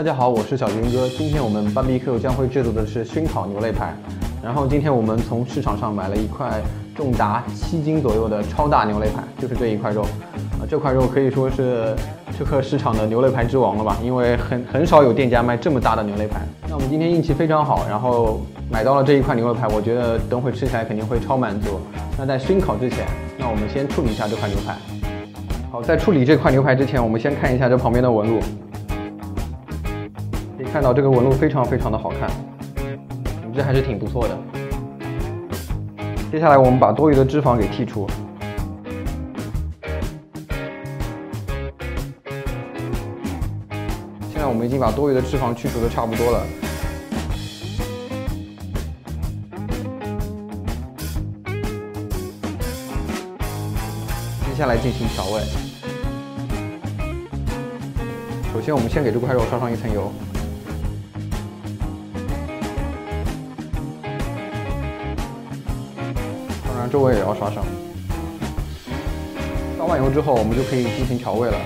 大家好，我是小军哥。今天我们 BBQ 将会制作的是熏烤牛肋排。然后今天我们从市场上买了一块重达7斤左右的超大牛肋排，就是这一块肉。这块肉可以说是这个市场的牛肋排之王了吧？因为很少有店家卖这么大的牛肋排。那我们今天运气非常好，然后买到了这一块牛肋排，我觉得等会吃起来肯定会超满足。那在熏烤之前，那我们先处理一下这块牛排。好，在处理这块牛排之前，我们先看一下这旁边的纹路。可以看到这个纹路非常的好看，品质还是挺不错的。接下来我们把多余的脂肪给剔除。现在我们已经把多余的脂肪去除的差不多了。接下来进行调味。首先，我们先给这块肉刷上一层油。当然，周围也要刷上。刷完油之后，我们就可以进行调味了。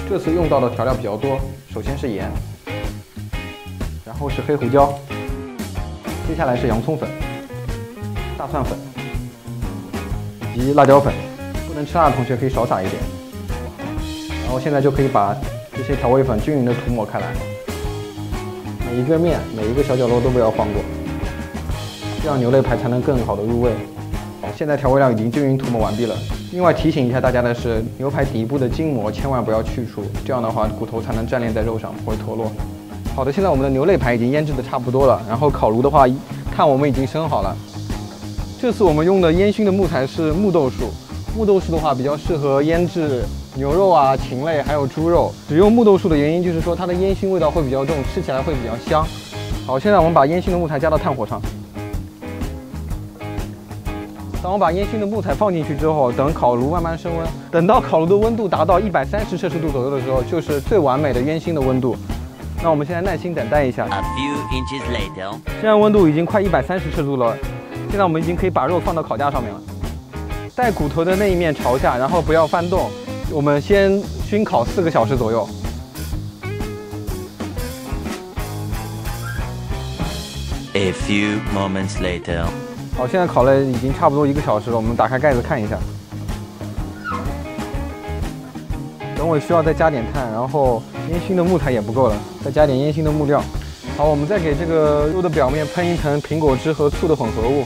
这次用到的调料比较多，首先是盐，然后是黑胡椒，接下来是洋葱粉、大蒜粉以及辣椒粉。不能吃辣的同学可以少撒一点。然后现在就可以把这些调味粉均匀的涂抹开来，每一个面、每一个小角落都不要放过，这样牛肋排才能更好的入味。好，现在调味料已经均匀涂抹完毕了。另外提醒一下大家的是，牛排底部的筋膜千万不要去除，这样的话骨头才能粘连在肉上，不会脱落。好的，现在我们的牛肋排已经腌制的差不多了，然后烤炉的话，看我们已经生好了。这次我们用的烟熏的木材是木豆树。木豆树的话比较适合腌制牛肉啊、禽类还有猪肉。只用木豆树的原因就是说它的烟熏味道会比较重，吃起来会比较香。好，现在我们把烟熏的木材加到炭火上。当我把烟熏的木材放进去之后，等烤炉慢慢升温，等到烤炉的温度达到130摄氏度左右的时候，就是最完美的烟熏的温度。那我们现在耐心等待一下。现在温度已经快130摄氏度了，现在我们已经可以把肉放到烤架上面了。带骨头的那一面朝下，然后不要翻动。我们先熏烤4个小时左右。A few moments later。好，现在烤了已经差不多1个小时了，我们打开盖子看一下。等会需要再加点炭，然后烟熏的木材也不够了，再加点烟熏的木料。好，我们再给这个肉的表面喷一层苹果汁和醋的混合物，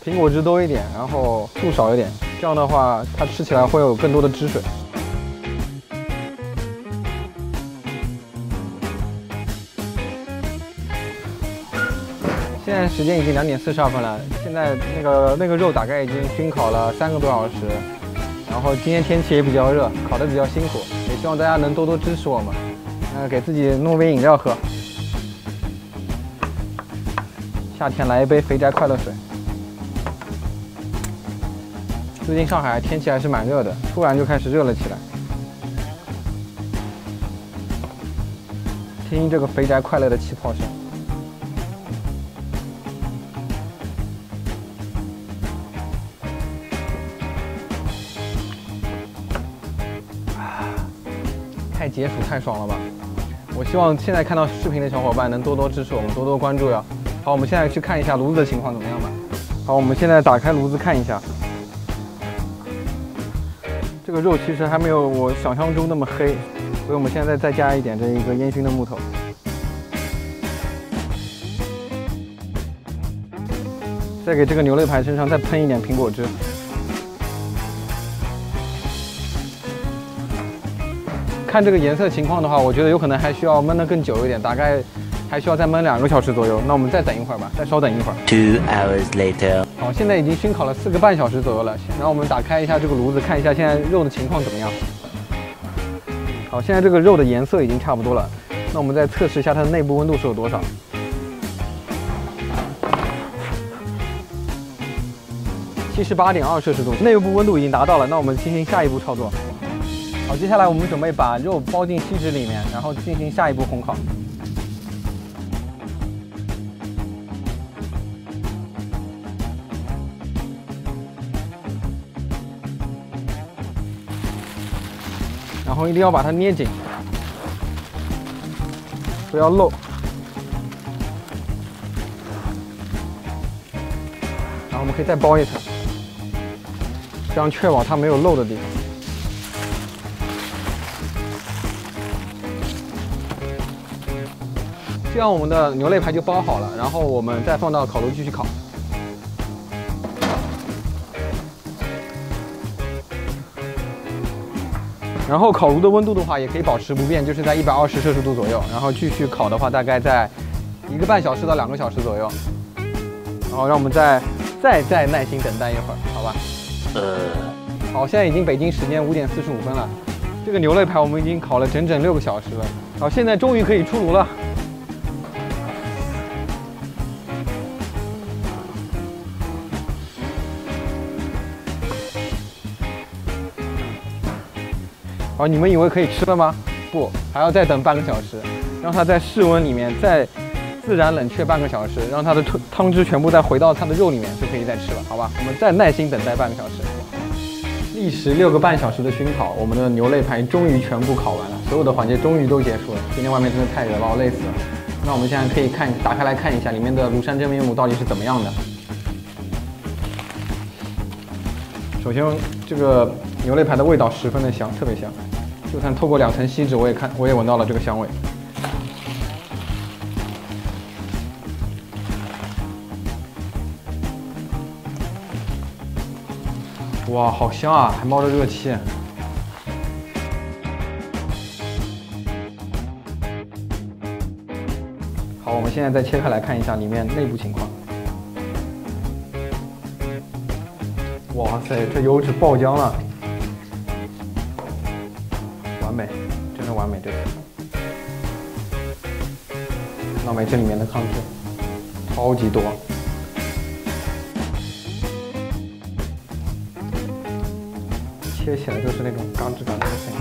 苹果汁多一点，然后醋少一点。这样的话，它吃起来会有更多的汁水。现在时间已经2点42分了，现在那个肉大概已经熏烤了3个多小时，然后今天天气也比较热，烤得比较辛苦，也希望大家能多多支持我们，给自己弄杯饮料喝。夏天来一杯肥宅快乐水。最近上海天气还是蛮热的，突然就开始热了起来。听这个肥宅快乐的气泡声。太解暑太爽了吧！我希望现在看到视频的小伙伴能多多支持我们，多多关注呀。好，我们现在去看一下炉子的情况怎么样吧。好，我们现在打开炉子看一下。这个肉其实还没有我想象中那么黑，所以我们现在再加一点这一个烟熏的木头。再给这个牛肋排身上再喷一点苹果汁。看这个颜色情况的话，我觉得有可能还需要焖得更久一点，大概还需要再焖2个小时左右。那我们再等一会儿吧，再稍等一会儿。2 hours later。好，现在已经熏烤了4个半小时左右了。然后我们打开一下这个炉子，看一下现在肉的情况怎么样。好，现在这个肉的颜色已经差不多了。那我们再测试一下它的内部温度是有多少。78.2摄氏度，内部温度已经达到了。那我们进行下一步操作。好，接下来我们准备把肉包进锡纸里面，然后进行下一步烘烤。然后一定要把它捏紧。不要漏。然后我们可以再包一层，这样确保它没有漏的地方。这样我们的牛肋排就包好了，然后我们再放到烤炉继续烤。然后烤炉的温度的话，也可以保持不变，就是在120摄氏度左右。然后继续烤的话，大概在1个半小时到2个小时左右。然后让我们再耐心等待一会儿，好吧？好，现在已经北京时间5点45分了。这个牛肋排我们已经烤了整整6个小时了。好，现在终于可以出炉了。好，你们以为可以吃了吗？不，还要再等半个小时，让它在室温里面再自然冷却半个小时，让它的汤汁全部再回到它的肉里面，就可以再吃了，好吧？我们再耐心等待半个小时。历时6个半小时的熏烤，我们的牛肋排终于全部烤完了，所有的环节终于都结束了。今天外面真的太热，把我累死了。那我们现在可以打开来看一下里面的庐山真面目到底是怎么样的。首先，这个牛肋排的味道十分的香，特别香，就算透过2层锡纸，我也闻到了这个香味。哇，好香啊，还冒着热气。好，我们现在再切开来看一下里面内部情况。哇塞，这油脂爆浆了，完美，真的完美，这个。看到没？这里面的汤汁超级多。切起来就是那种嘎吱嘎吱的声音。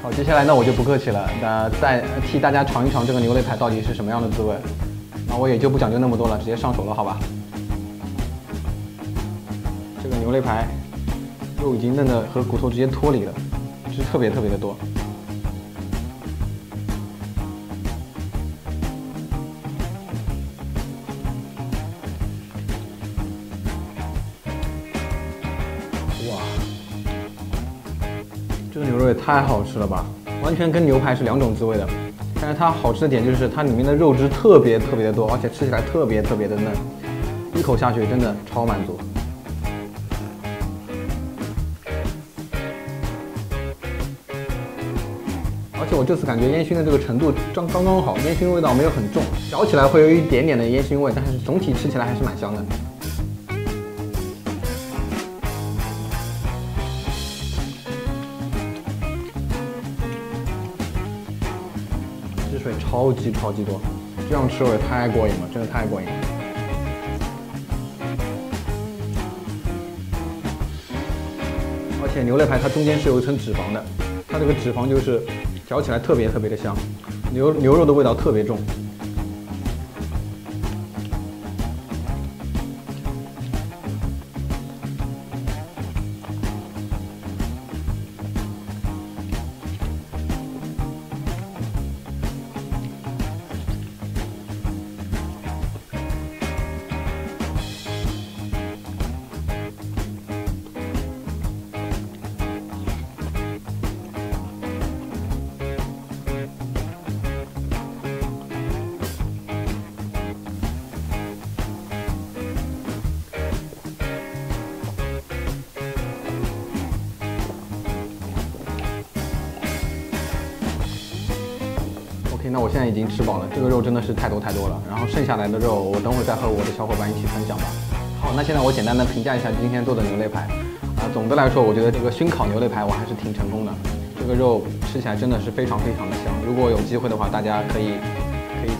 好，接下来呢我就不客气了，再替大家尝一尝这个牛肋排到底是什么样的滋味。那我也就不讲究那么多了，直接上手了，好吧？这个牛肋排。肉已经嫩的和骨头直接脱离了，汁特别的多。哇，这个牛肉也太好吃了吧！完全跟牛排是2种滋味的。但是它好吃的点就是它里面的肉汁特别的多，而且吃起来特别的嫩，一口下去真的超满足。而且我这次感觉烟熏的这个程度刚刚好，烟熏味道没有很重，嚼起来会有一点点的烟熏味，但是总体吃起来还是蛮香的。汁水超级多，这样吃我也太过瘾了，真的太过瘾了。而且牛肋排它中间是有一层脂肪的，它这个脂肪就是嚼起来特别的香，牛肉的味道特别重。那我现在已经吃饱了，这个肉真的是太多了。然后剩下来的肉，我等会再和我的小伙伴一起分享吧。好，那现在我简单的评价一下今天做的牛肋排。总的来说，我觉得这个熏烤牛肋排我还是挺成功的。这个肉吃起来真的是非常的香。如果有机会的话，大家可以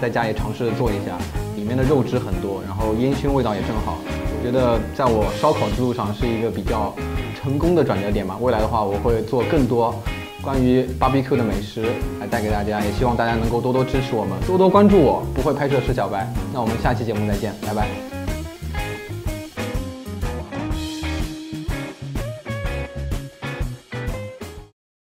在家也尝试做一下。里面的肉汁很多，然后烟熏味道也正好。我觉得在我烧烤之路上是一个比较成功的转折点吧。未来的话，我会做更多关于 BBQ 的美食来带给大家，也希望大家能够多多支持我们，多多关注我，不会拍摄是小白。那我们下期节目再见，拜拜。